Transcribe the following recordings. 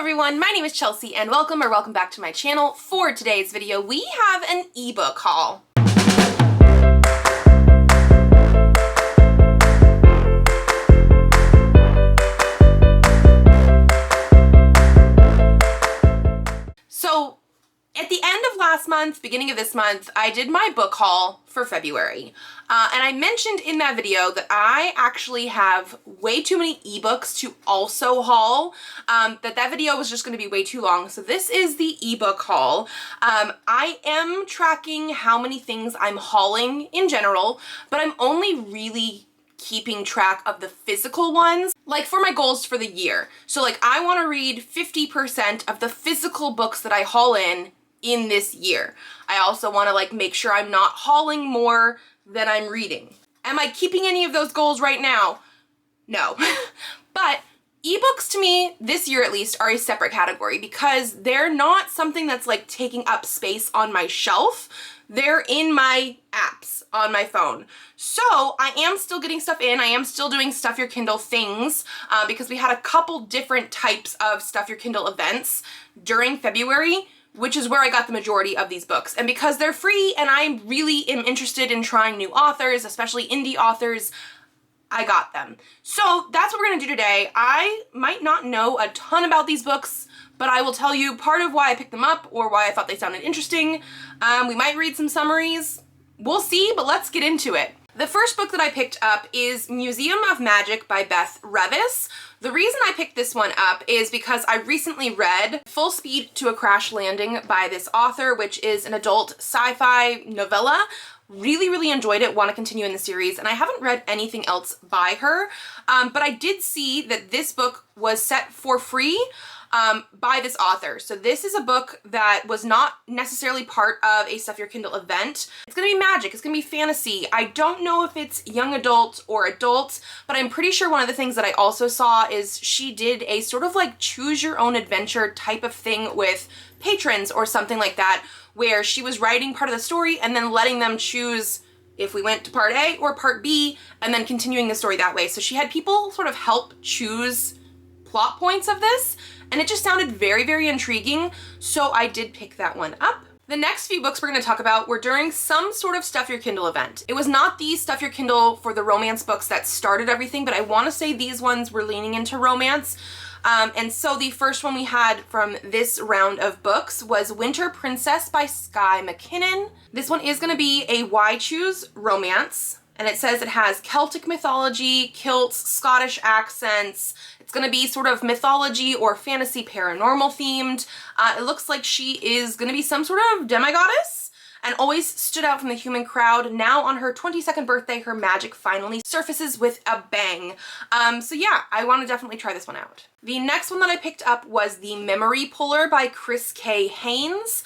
everyone, my name is Chelsea and welcome back to my channel. For today's video, we have an ebook haul. So at the end of last month, beginning of this month, I did my book haul for February. And I mentioned in that video that I actually have way too many ebooks to also haul, that video was just going to be way too long. So this is the ebook haul. I am tracking how many things I'm hauling in general, but I'm only really keeping track of the physical ones, like for my goals for the year. So like I want to read 50% of the physical books that I haul in this year. I also want to like make sure I'm not hauling more than I'm reading. Am I keeping any of those goals right now? No. But ebooks to me, this year at least, are a separate category because they're not something that's like taking up space on my shelf. They're in my apps on my phone. So I am still getting stuff in. I am still doing Stuff Your Kindle things because we had a couple different types of Stuff Your Kindle events during February, which is where I got the majority of these books. And because they're free and I really am interested in trying new authors, especially indie authors, I got them. So that's what we're gonna do today. I might not know a ton about these books, but I will tell you part of why I picked them up or why I thought they sounded interesting. We might read some summaries. We'll see, but let's get into it. The first book that I picked up is Museum of Magic by Beth Revis. The reason I picked this one up is because I recently read Full Speed to a Crash Landing by this author, which is an adult sci-fi novella. Really enjoyed it, want to continue in the series, and I haven't read anything else by her, but I did see that this book was set for free by this author. So this is a book that was not necessarily part of a Stuff Your Kindle event. It's gonna be magic, it's gonna be fantasy. I don't know if it's young adult or adult, but I'm pretty sure one of the things that I also saw is she did a sort of like choose your own adventure type of thing with patrons or something like that, where she was writing part of the story and then letting them choose if we went to part A or part B and then continuing the story that way. So she had people sort of help choose plot points of this, and it just sounded very intriguing, so I did pick that one up. The next few books we're going to talk about were during some sort of Stuff Your Kindle event. It was not the Stuff Your Kindle for the romance books that started everything, but I want to say these ones were leaning into romance. And so the first one we had from this round of books was Winter Princess by Skye McKinnon. This one is going to be a Why Choose romance. And it says it has Celtic mythology, kilts, Scottish accents. It's going to be sort of mythology or fantasy paranormal themed. It looks like she is going to be some sort of demigoddess and always stood out from the human crowd. Now on her 22nd birthday, her magic finally surfaces with a bang. So yeah, I want to definitely try this one out. The next one that I picked up was The Memory Puller by Chris K. Haynes.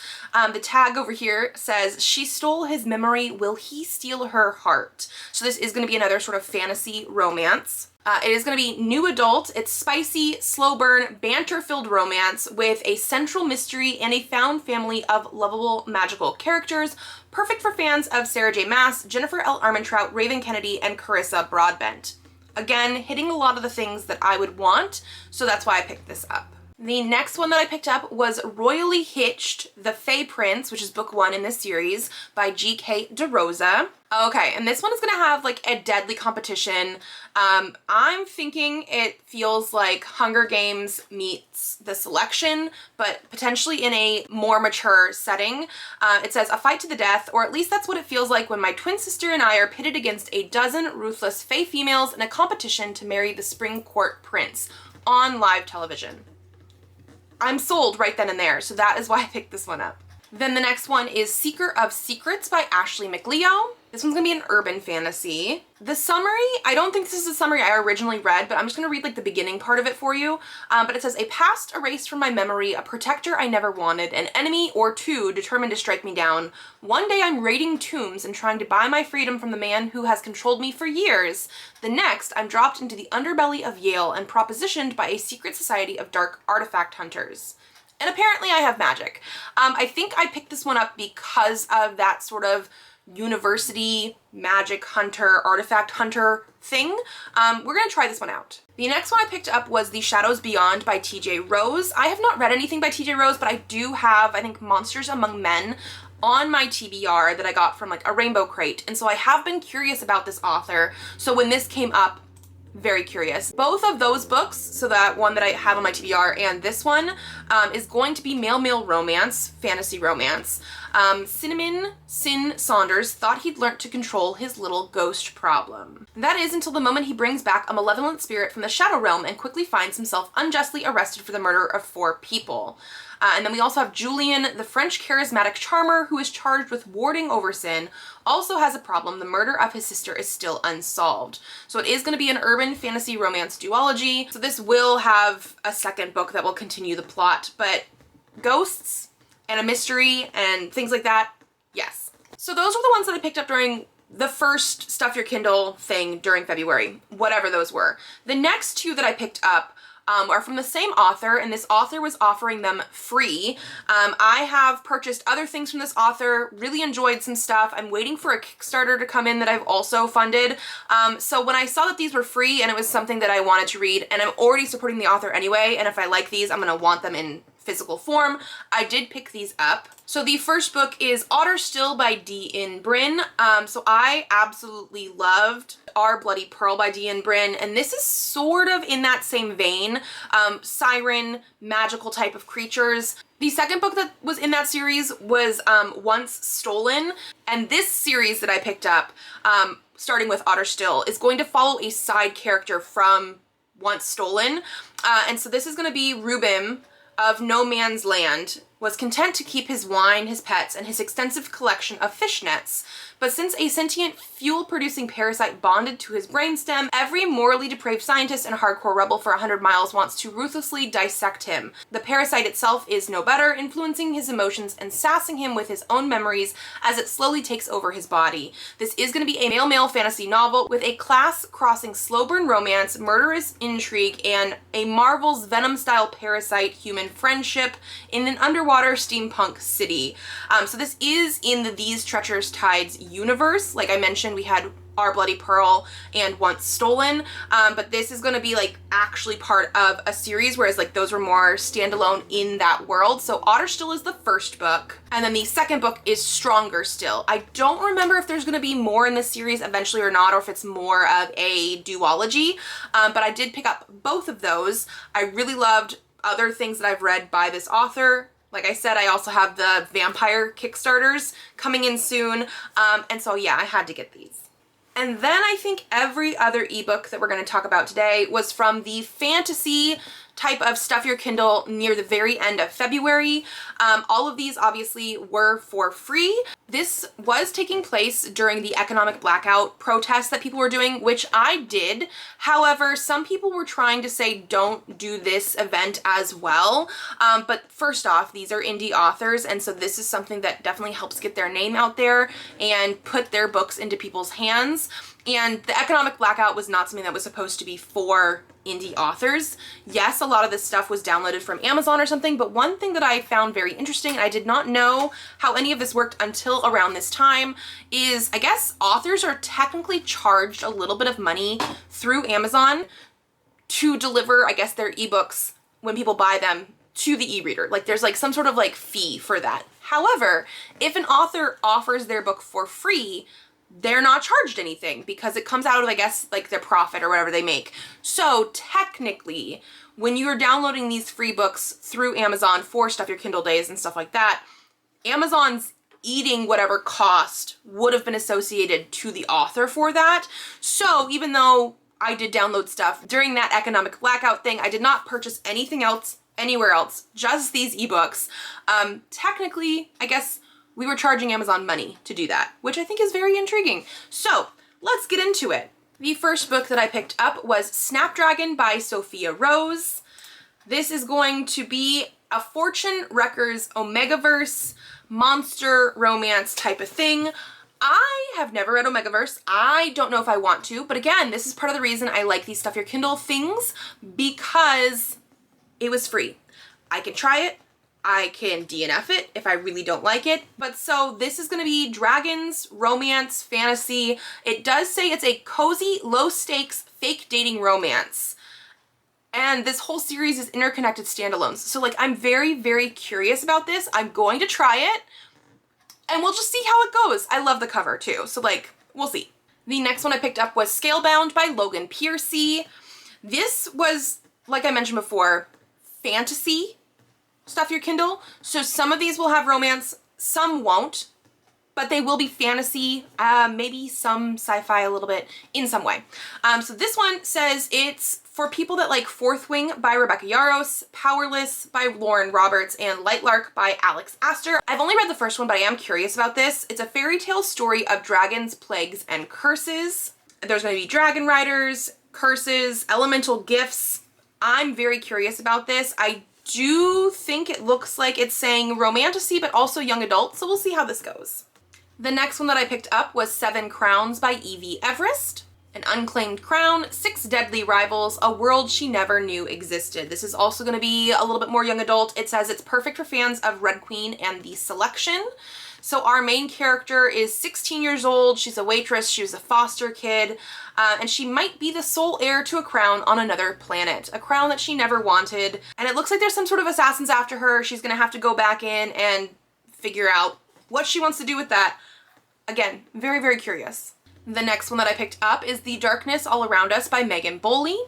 The tag over here says, she stole his memory, will he steal her heart? So this is going to be another sort of fantasy romance. It is going to be new adult. It's spicy, slow burn, banter-filled romance with a central mystery and a found family of lovable magical characters. Perfect for fans of Sarah J. Maas, Jennifer L. Armentrout, Raven Kennedy, and Carissa Broadbent. Again, hitting a lot of the things that I would want, so that's why I picked this up. The next one that I picked up was Royally Hitched, The Fae Prince, which is book 1 in this series by G.K. DeRosa. Okay, and this one is going to have like a deadly competition. I'm thinking it feels like Hunger Games meets The Selection, but potentially in a more mature setting. It says, a fight to the death, or at least that's what it feels like when my twin sister and I are pitted against a dozen ruthless Fae females in a competition to marry the Spring Court Prince on live television. I'm sold right then and there, so that is why I picked this one up. Then the next one is Seeker of Secrets by Ashley McLeo. This one's gonna be an urban fantasy. The summary, I don't think this is the summary I originally read, but I'm just gonna read like the beginning part of it for you. But it says, a past erased from my memory, a protector I never wanted, an enemy or two determined to strike me down. One day I'm raiding tombs and trying to buy my freedom from the man who has controlled me for years. The next, I'm dropped into the underbelly of Yale and propositioned by a secret society of dark artifact hunters. And apparently I have magic. I think I picked this one up because of that sort of university magic hunter, artifact hunter thing. We're gonna try this one out. The next one I picked up was The Shadows Beyond by TJ Rose. I have not read anything by TJ Rose, but I do have, I think, Monsters Among Men on my TBR that I got from like a rainbow crate. And so I have been curious about this author. So when this came up, very curious. Both of those books, so that one that I have on my TBR and this one, is going to be male romance, fantasy romance. Cinnamon Sin Saunders thought he'd learnt to control his little ghost problem. That is until the moment he brings back a malevolent spirit from the Shadow Realm and quickly finds himself unjustly arrested for the murder of 4 people. And then we also have Julian, the French charismatic charmer who is charged with warding over sin, also has a problem. The murder of his sister is still unsolved. So it is going to be an urban fantasy romance duology. So this will have a second book that will continue the plot, but ghosts and a mystery and things like that, yes. So those are the ones that I picked up during the first Stuff Your Kindle thing during February, whatever those were. The next 2 that I picked up are from the same author, and this author was offering them free. I have purchased other things from this author, really enjoyed some stuff. I'm waiting for a Kickstarter to come in that I've also funded. So when I saw that these were free and it was something that I wanted to read, and I'm already supporting the author anyway, and if I like these, I'm gonna want them in physical form, I did pick these up. So the first book is Otter Still by D.N. Bryn. So I absolutely loved Our Bloody Pearl by D.N. Bryn, and this is sort of in that same vein, siren, magical type of creatures. The second book that was in that series was Once Stolen, and this series that I picked up, starting with Otter Still, is going to follow a side character from Once Stolen, and so this is going to be Rubim of No Man's Land, was content to keep his wine, his pets, and his extensive collection of fish nets. But since a sentient, fuel-producing parasite bonded to his brainstem, every morally depraved scientist and hardcore rebel for 100 miles wants to ruthlessly dissect him. The parasite itself is no better, influencing his emotions and sassing him with his own memories as it slowly takes over his body. This is going to be a male-male fantasy novel with a class-crossing slow-burn romance, murderous intrigue, and a Marvel's Venom-style parasite human friendship in an underwater steampunk city. So this is in the These Treacherous Tides universe. Like I mentioned, we had Our Bloody Pearl and Once Stolen, but this is going to be like actually part of a series, whereas like those were more standalone in that world. So Otter Still is the first book, and then the second book is Stronger Still. I don't remember if there's going to be more in this series eventually or not, or if it's more of a duology, but I did pick up both of those. I really loved other things that I've read by this author. Like I said, I also have the vampire Kickstarters coming in soon, and so yeah, I had to get these. And then I think every other ebook that we're going to talk about today was from the fantasy type of Stuff Your Kindle near the very end of February. All of these obviously were for free. This was taking place during the economic blackout protests that people were doing, which I did. However, some people were trying to say don't do this event as well. But first off, these are indie authors, and so this is something that definitely helps get their name out there and put their books into people's hands. And the economic blackout was not something that was supposed to be for indie authors. Yes, a lot of this stuff was downloaded from Amazon or something, but one thing that I found very interesting, and I did not know how any of this worked until around this time, is I guess authors are technically charged a little bit of money through Amazon to deliver, I guess, their ebooks when people buy them to the e-reader. Like there's like some sort of like fee for that. However, if an author offers their book for free, they're not charged anything because it comes out of, I guess, like their profit or whatever they make. So technically, when you're downloading these free books through Amazon for Stuff Your Kindle days and stuff like that, Amazon's eating whatever cost would have been associated to the author for that. So even though I did download stuff during that economic blackout thing, I did not purchase anything else anywhere else, just these ebooks. Technically, I guess we were charging Amazon money to do that, which I think is very intriguing. So let's get into it. The first book that I picked up was Snapdragon by Sophia Rose. This is going to be a Fortune Wreckers Omegaverse monster romance type of thing. I have never read Omegaverse. I don't know if I want to, but again, this is part of the reason I like these Stuff Your Kindle things, because it was free. I could try it. I can DNF it if I really don't like it. But so this is going to be dragons, romance, fantasy. It does say it's a cozy, low stakes, fake dating romance. And this whole series is interconnected standalones. So like, I'm very, very curious about this. I'm going to try it and we'll just see how it goes. I love the cover too. So like, we'll see. The next one I picked up was Scalebound by Logan Piercy. This was, like I mentioned before, fantasy stuff your Kindle. So some of these will have romance, some won't, but they will be fantasy, maybe some sci-fi a little bit in some way. So this one says it's for people that like Fourth Wing by Rebecca Yarros, Powerless by Lauren Roberts, and Lightlark by Alex Astor. I've only read the first one, but I am curious about this. It's a fairy tale story of dragons, plagues, and curses. There's going to be dragon riders, curses, elemental gifts. I'm very curious about this. I do think it looks like it's saying romantasy, but also young adult, so we'll see how this goes. The next one that I picked up was 7 Crowns by Evie Everest. An unclaimed crown, 6 deadly rivals, a world she never knew existed. This is also going to be a little bit more young adult. It says it's perfect for fans of Red Queen and The Selection. So our main character is 16 years old. She's a waitress. She was a foster kid. And she might be the sole heir to a crown on another planet. A crown that she never wanted. And it looks like there's some sort of assassins after her. She's going to have to go back in and figure out what she wants to do with that. Again, very, very curious. The next one that I picked up is The Darkness All Around Us by Megan Boley,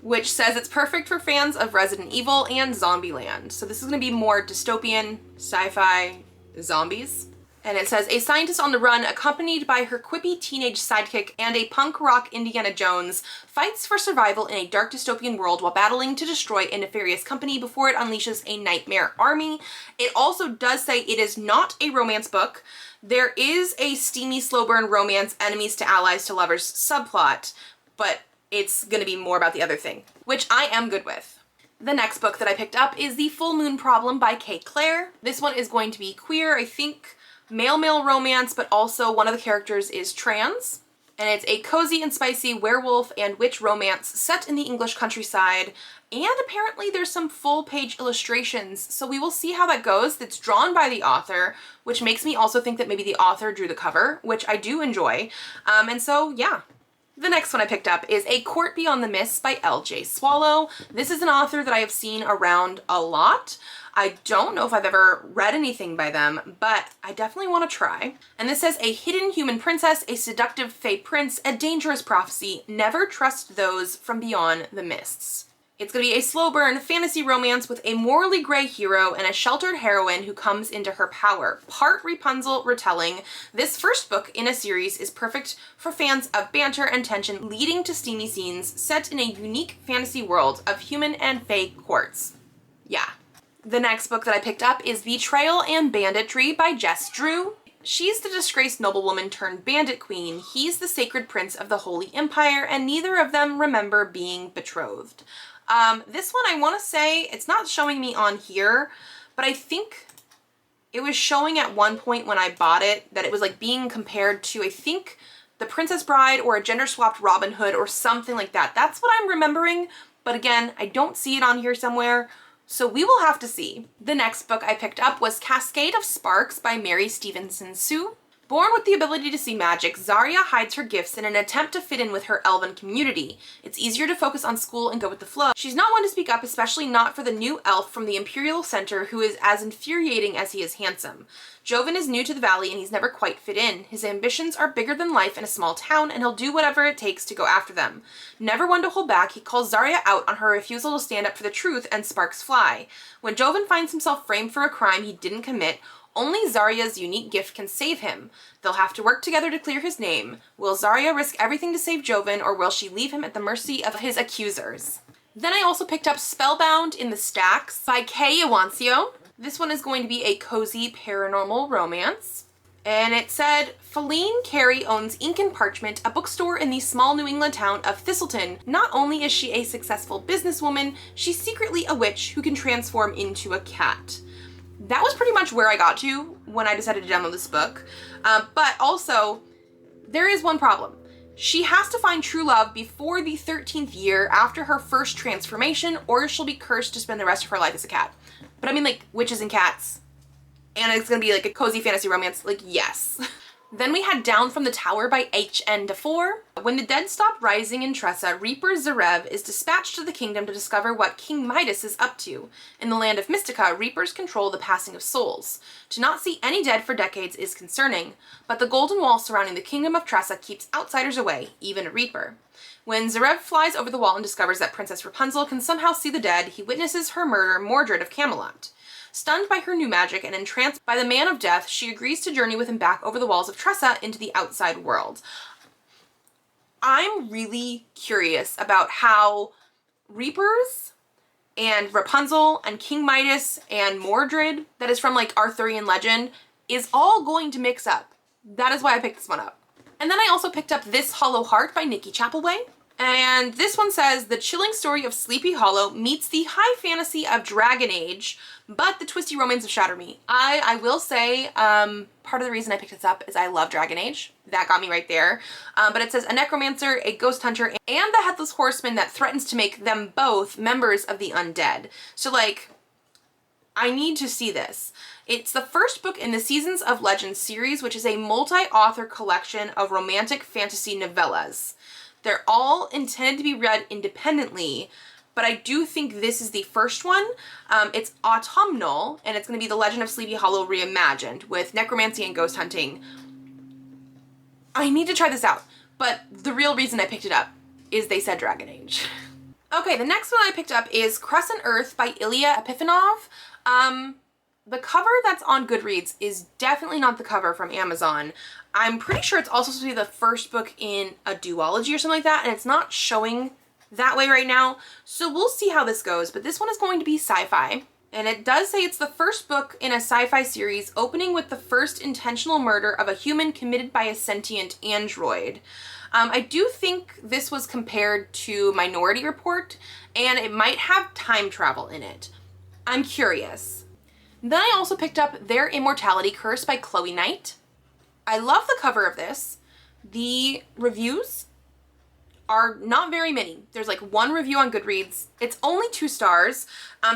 which says it's perfect for fans of Resident Evil and Zombieland. So this is going to be more dystopian, sci-fi, zombies. And it says, a scientist on the run, accompanied by her quippy teenage sidekick and a punk rock Indiana Jones, fights for survival in a dark dystopian world while battling to destroy a nefarious company before it unleashes a nightmare army. It also does say it is not a romance book. There is a steamy, slow burn romance, enemies to allies to lovers subplot, but it's going to be more about the other thing, which I am good with. The next book that I picked up is The Full Moon Problem by Kay Clare. This one is going to be queer, I think male-male romance, but also one of the characters is trans. And it's a cozy and spicy werewolf and witch romance set in the English countryside. And apparently there's some full-page illustrations, so we will see how that goes. It's drawn by the author, which makes me also think that maybe the author drew the cover, which I do enjoy. And so, yeah. The next one I picked up is A Court Beyond the Mists by L.J. Swallow. This is an author that I have seen around a lot. I don't know if I've ever read anything by them, but I definitely want to try. And this says, a hidden human princess, a seductive fae prince, a dangerous prophecy. Never trust those from beyond the mists. It's going to be a slow burn fantasy romance with a morally gray hero and a sheltered heroine who comes into her power. Part Rapunzel retelling. This first book in a series is perfect for fans of banter and tension leading to steamy scenes set in a unique fantasy world of human and fae courts. Yeah. The next book that I picked up is Betrayal and Banditry by Jess Drew. She's the disgraced noblewoman turned bandit queen. He's the sacred prince of the Holy Empire, and neither of them remember being betrothed. This one I want to say, it's not showing me on here, but I think it was showing at one point when I bought it that it was like being compared to, I think, The Princess Bride or a gender-swapped Robin Hood or something like that. That's what I'm remembering, but again, I don't see it on here somewhere. So we will have to see. The next book I picked up was Cascade of Sparks by Mary Stevenson Sue. Born with the ability to see magic, Zarya hides her gifts in an attempt to fit in with her elven community. It's easier to focus on school and go with the flow. She's not one to speak up, especially not for the new elf from the Imperial Center who is as infuriating as he is handsome. Joven is new to the valley and he's never quite fit in. His ambitions are bigger than life in a small town and he'll do whatever it takes to go after them. Never one to hold back, he calls Zarya out on her refusal to stand up for the truth and sparks fly. When Joven finds himself framed for a crime he didn't commit, only Zarya's unique gift can save him. They'll have to work together to clear his name. Will Zarya risk everything to save Joven, or will she leave him at the mercy of his accusers? Then I also picked up Spellbound in the Stacks by Kay Iwancio. This one is going to be a cozy paranormal romance. And it said, Feline Carey owns Ink and Parchment, a bookstore in the small New England town of Thistleton. Not only is she a successful businesswoman, she's secretly a witch who can transform into a cat. That was pretty much where I got to when I decided to download this book. But also, there is one problem. She has to find true love before the 13th year after her first transformation, or she'll be cursed to spend the rest of her life as a cat. But I mean, like, witches and cats, and it's gonna be like a cozy fantasy romance, like, yes. Then we had Down from the Tower by H.N. DeFore. When the dead stop rising in Tressa, Reaper Zarev is dispatched to the kingdom to discover what King Midas is up to. In the land of Mystica, Reapers control the passing of souls. To not see any dead for decades is concerning, but the golden wall surrounding the kingdom of Tressa keeps outsiders away, even a Reaper. When Zarev flies over the wall and discovers that Princess Rapunzel can somehow see the dead, he witnesses her murder Mordred of Camelot. Stunned by her new magic and entranced by the Man of Death, she agrees to journey with him back over the walls of Tressa into the outside world. I'm really curious about how Reapers and Rapunzel and King Midas and Mordred, that is from like Arthurian legend, is all going to mix up. That is why I picked this one up. And then I also picked up This Hollow Heart by Nikki Chapelway. And this one says, the chilling story of Sleepy Hollow meets the high fantasy of Dragon Age, but the twisty romance of Shatter Me. I will say, part of the reason I picked this up is I love Dragon Age. That got me right there. But it says, a necromancer, a ghost hunter, and the headless horseman that threatens to make them both members of the undead. So like, I need to see this. It's the first book in the Seasons of Legends series, which is a multi-author collection of romantic fantasy novellas. They're all intended to be read independently, but I do think this is the first one. It's autumnal, and it's going to be The Legend of Sleepy Hollow reimagined with necromancy and ghost hunting. I need to try this out, but the real reason I picked it up is they said Dragon Age. Okay, the next one I picked up is Crescent Earth by Ilya Epifanov. The cover that's on Goodreads is definitely not the cover from Amazon. I'm pretty sure it's also supposed to be the first book in a duology or something like that, and it's not showing that way right now. So we'll see how this goes, but this one is going to be sci-fi. And it does say it's the first book in a sci-fi series, opening with the first intentional murder of a human committed by a sentient android. I do think this was compared to Minority Report, and it might have time travel in it. I'm curious. Then I also picked up Their Immortality, Cursed by Chloe Knight. I love the cover of this. The reviews are not very many. There's like one review on Goodreads. It's only 2 stars.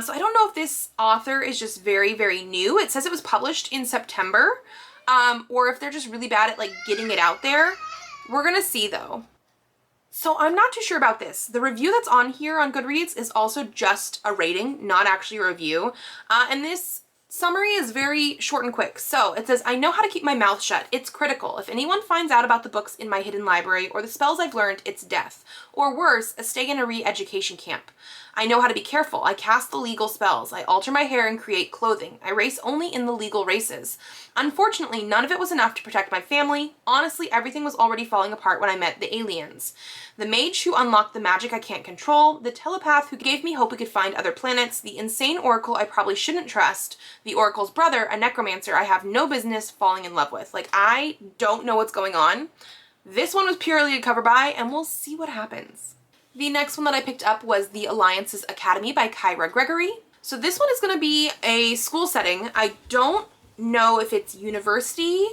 So I don't know if this author is just very, very new. It says it was published in September, or if they're just really bad at like getting it out there. We're gonna see though. So I'm not too sure about this. The review that's on here on Goodreads is also just a rating, not actually a review. And this summary is very short and quick. So it says, I know how to keep my mouth shut. It's critical. If anyone finds out about the books in my hidden library or the spells I've learned, it's death. Or worse, a stay in a re-education camp. I know how to be careful. I cast the legal spells. I alter my hair and create clothing. I race only in the legal races. Unfortunately, none of it was enough to protect my family. Honestly, everything was already falling apart when I met the aliens. The mage who unlocked the magic I can't control, the telepath who gave me hope we could find other planets, the insane oracle I probably shouldn't trust, the oracle's brother, a necromancer I have no business falling in love with. Like, I don't know what's going on. This one was purely a cover buy, and we'll see what happens. The next one that I picked up was The Alliance's Academy by Kyra Gregory. So this one is going to be a school setting. I don't know if it's university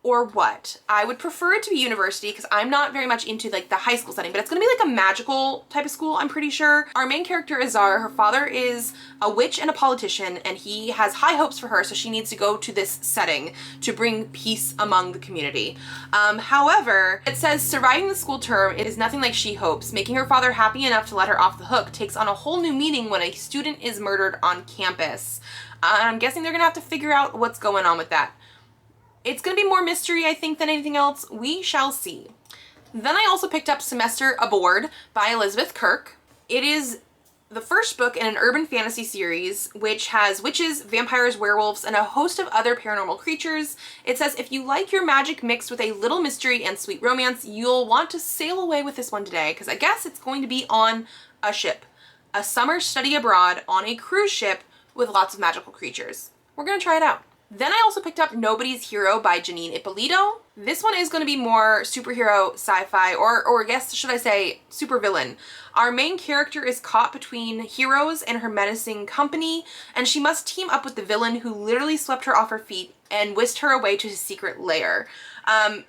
or what. I would prefer it to be university because I'm not very much into like the high school setting, but it's gonna be like a magical type of school, I'm pretty sure. Our main character is Zara. Her father is a witch and a politician, and he has high hopes for her, so she needs to go to this setting to bring peace among the community. However, it says surviving the school term is nothing like she hopes. Making her father happy enough to let her off the hook takes on a whole new meaning when a student is murdered on campus. I'm guessing they're gonna have to figure out what's going on with that. It's going to be more mystery, I think, than anything else. We shall see. Then I also picked up Semester Aboard by Elizabeth Kirk. It is the first book in an urban fantasy series, which has witches, vampires, werewolves, and a host of other paranormal creatures. It says, if you like your magic mixed with a little mystery and sweet romance, you'll want to sail away with this one today, because I guess it's going to be on a ship. A summer study abroad on a cruise ship with lots of magical creatures. We're going to try it out. Then I also picked up Nobody's Hero by Janine Ippolito. This one is going to be more superhero sci-fi, or I guess should I say supervillain. Our main character is caught between heroes and her menacing company, and she must team up with the villain who literally swept her off her feet and whisked her away to his secret lair. I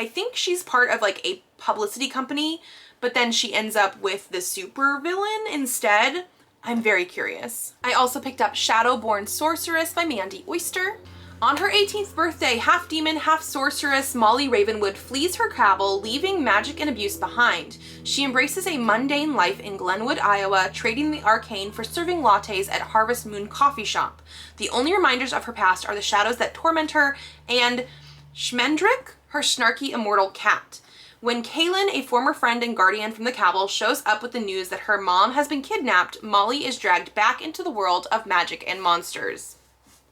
think she's part of like a publicity company, but then she ends up with the supervillain instead. I'm very curious. I also picked up Shadowborn Sorceress by Mandy Oyster. On her 18th birthday, half demon, half sorceress, Molly Ravenwood flees her cabal, leaving magic and abuse behind. She embraces a mundane life in Glenwood, Iowa, trading the arcane for serving lattes at Harvest Moon Coffee Shop. The only reminders of her past are the shadows that torment her and Schmendrick, her snarky immortal cat. When Kaylin, a former friend and guardian from the cabal, shows up with the news that her mom has been kidnapped, Molly is dragged back into the world of magic and monsters.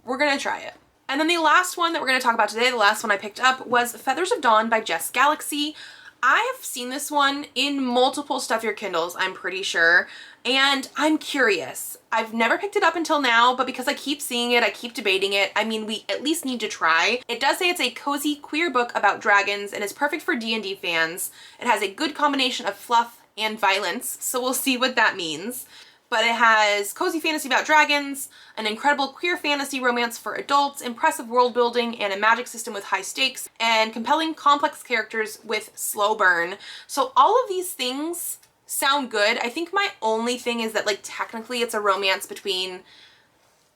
We're gonna try it. And then the last one that we're going to talk about today, the last one I picked up, was Feathers of Dawn by Jess Galaxy. I have seen this one in multiple Stuff Your Kindles, I'm pretty sure, and I'm curious. I've never picked it up until now, but because I keep seeing it, I keep debating it. I mean, we at least need to try. It does say it's a cozy queer book about dragons and is perfect for D&D fans. It has a good combination of fluff and violence, so we'll see what that means. But it has cozy fantasy about dragons, an incredible queer fantasy romance for adults, impressive world building, and a magic system with high stakes, and compelling complex characters with slow burn. So all of these things sound good. I think my only thing is that, like, technically it's a romance between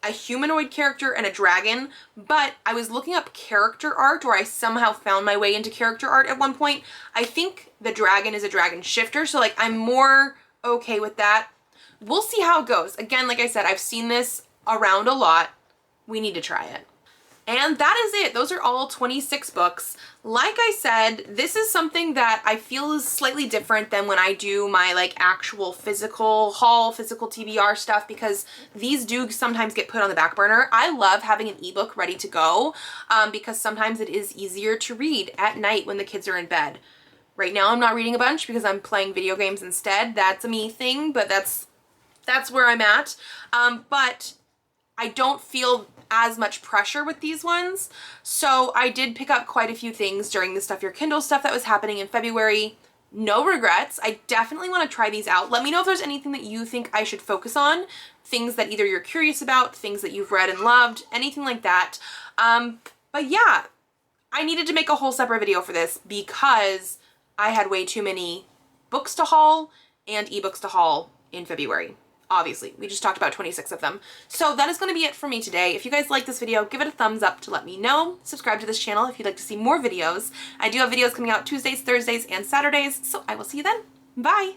a humanoid character and a dragon, but I was looking up character art, or I somehow found my way into character art at one point. I think the dragon is a dragon shifter, so like I'm more okay with that. We'll see how it goes. Again, like I said, I've seen this around a lot. We need to try it. And that is it. Those are all 26 books. Like I said, this is something that I feel is slightly different than when I do my like actual physical haul, physical TBR stuff, because these do sometimes get put on the back burner. I love having an ebook ready to go because sometimes it is easier to read at night when the kids are in bed. Right now I'm not reading a bunch because I'm playing video games instead. That's a me thing, but that's where I'm at. But I don't feel as much pressure with these ones. So I did pick up quite a few things during the Stuff Your Kindle stuff that was happening in February. No regrets. I definitely want to try these out. Let me know if there's anything that you think I should focus on. Things that either you're curious about, things that you've read and loved, anything like that. But yeah, I needed to make a whole separate video for this because I had way too many books to haul and ebooks to haul in February. Obviously, we just talked about 26 of them. So that is going to be it for me today. If you guys like this video, give it a thumbs up to let me know. Subscribe to this channel if you'd like to see more videos. I do have videos coming out Tuesdays, Thursdays, and Saturdays, so I will see you then. Bye!